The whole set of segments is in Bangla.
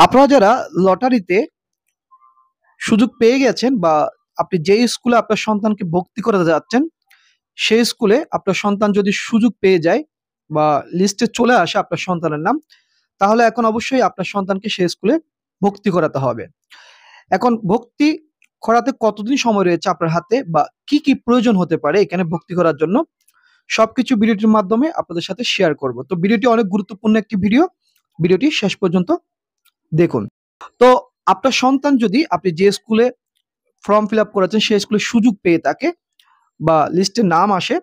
আপনারা যারা লটারিতে সুযোগ পেয়ে গেছেন বা আপনি যেই স্কুলে আপনার সন্তানকে ভর্তি করাতে যাচ্ছেন, সেই স্কুলে আপনার সন্তান যদি সুযোগ পেয়ে যায় বা লিস্টে চলে আসে আপনার সন্তানের নাম, তাহলে এখন অবশ্যই আপনার সন্তানকে সেই স্কুলে ভর্তি করাতে হবে। এখন ভর্তি করাতে কতদিন সময় রয়েছে আপনার হাতে বা কি, কি প্রয়োজন হতে পারে এখানে ভর্তি করার জন্য, সবকিছু ভিডিওটির মাধ্যমে আপনাদের সাথে শেয়ার করব। তো ভিডিওটি অনেক গুরুত্বপূর্ণ একটি ভিডিও। ভিডিওটি শেষ পর্যন্ত দেখুন। তো আপনার সন্তান যদি আপনি যে স্কুলে ফর্ম ফিল আপ করেছেন সেই স্কুলে সুযোগ পেয়ে থাকে বা লিস্টে নাম আসে,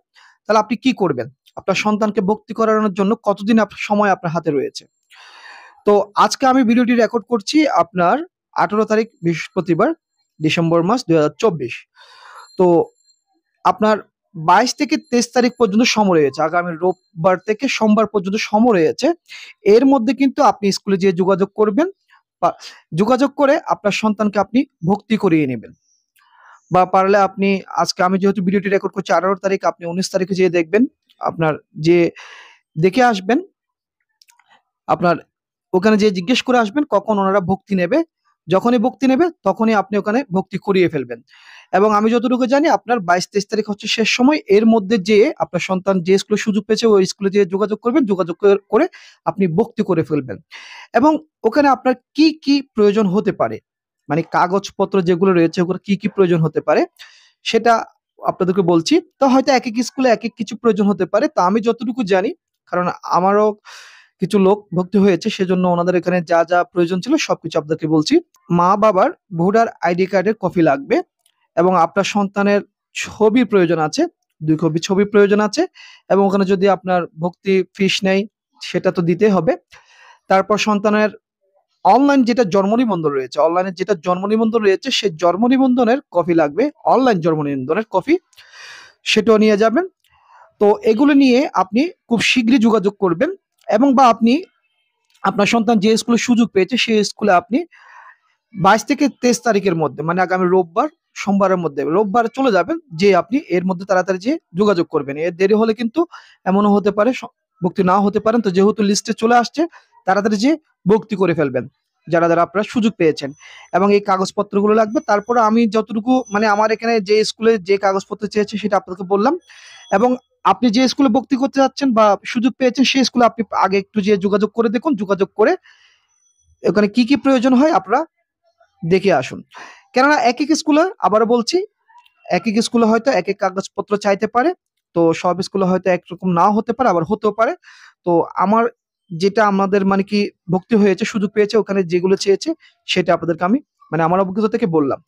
তাহলে আপনি কি করবেন? আপনার সন্তানকে ভর্তি করানোর জন্য কতদিন সময় আপনার হাতে রয়েছে? তো আজকে আমি ভিডিওটি রেকর্ড করছি আপনার 18 তারিখ বৃহস্পতিবার, ডিসেম্বর মাস 2024। তো আপনার 22 থেকে 23 তারিখ পর্যন্ত সময় রয়েছে। আগামী রোববার থেকে সোমবার পর্যন্ত সময় রয়েছে। এর মধ্যে কিন্তু আপনি স্কুলে যেয়ে যোগাযোগ করবেন বা যোগাযোগ করে আপনার সন্তানকে আপনি ভর্তি করিয়ে নেবেন। বা পারলে আপনি আজকে আমি যেহেতু ভিডিওটি রেকর্ড করছি 18 তারিখ, আপনি 19 তারিখে যেয়ে দেখবেন। আপনার যে দেখে আসবেন, আপনার ওখানে যেয়ে জিজ্ঞেস করে আসবেন কখন ওনারা ভর্তি নেবে। যখনই ভর্তি নেবে তখনই আপনি ওখানে ভর্তি করিয়ে ফেলবেন। এবং আমি যতটুকু জানি আপনার 22-23 তারিখ হচ্ছে শেষ সময়। এর মধ্যে যেয়ে আপনার সন্তান যে স্কুলে সুযোগ পেয়েছে ওই স্কুলে যেয়ে যোগাযোগ করবেন। যোগাযোগ করে আপনি ভর্তি করে ফেলবেন। এবং ওখানে আপনার কি, কি প্রয়োজন হতে পারে? মানে কাগজপত্র যেগুলো রয়েছে ওগুলো কি, কি প্রয়োজন হতে পারে? সেটা আপনাদেরকে বলছি। তো হয়তো একেক স্কুলে একেক কিছু প্রয়োজন হতে পারে। তো আমি যতটুকু জানি, কারণ আমারও কিছু লোক ভর্তি হয়েছে, সেজন্য ওনাদের এখানে যা, যা প্রয়োজন ছিল সবকিছু আপনাদেরকে বলছি। মা-বাবার ভোটার আইডি কার্ডের কপি লাগবে এবং আপনার সন্তানের ছবির প্রয়োজন আছে। ২ কপি ছবির প্রয়োজন আছে এবং ওখানে যদি আপনার ভর্তি ফিস নেয় সেটা তো দিতেই হবে। তারপর সন্তানের অনলাইন যেটা জন্ম নিবন্ধন রয়েছে, অনলাইনে যেটা জন্ম নিবন্ধন রয়েছে সেই জন্ম নিবন্ধনের কপি লাগবে। অনলাইন জন্ম নিবন্ধনের কপি, সেটাও নিয়ে যাবেন। তো এগুলো নিয়ে আপনি খুব শীঘ্রই যোগাযোগ করবেন এবং বা আপনি আপনার সন্তান যে স্কুলে সুযোগ পেয়েছে সেই স্কুলে আপনি 22 থেকে 23 তারিখের মধ্যে, মানে আগামী রোববার, সোমবারের মধ্যে, রোববার চলে যাবেন, যে আপনি এর মধ্যে তাড়াতাড়ি যেয়ে যোগাযোগ করবেন। এর দেরি হলে কিন্তু এমনও হতে পারে ভর্তি নাও হতে পারেন। তো যেহেতু লিস্টে চলে আসছে, তাড়াতাড়ি যেয়ে ভর্তি করে ফেলবেন যারা, যারা আপনারা সুযোগ পেয়েছেন। এবং এই কাগজপত্রগুলো লাগবে। তারপরে আমি যতটুকু মানে আমার এখানে যে স্কুলে যে কাগজপত্র চেয়েছে সেটা আপনাকে বললাম। এবং আপনি যে স্কুলে ভর্তি করতে যাচ্ছেন বা সুযোগ পেয়েছেন সেই স্কুলে আপনি আগে একটু যেয়ে যোগাযোগ করে দেখুন। যোগাযোগ করে ওখানে কি, কি প্রয়োজন হয় আপনারা দেখে আসুন। কেননা একেক স্কুলে, আবারও বলছি, একেক স্কুলে হয়তো একেক কাগজপত্র চাইতে পারে। তো সব স্কুলে হয়তো একরকম নাও হতে পারে, আবার হতেও পারে। তো আমার যেটা আমাদের মানে কি ভর্তি হয়েছে, সুযোগ পেয়েছে, ওখানে যেগুলো চেয়েছে সেটা আপনাদেরকে আমি মানে আমার অভিজ্ঞতা থেকে বললাম।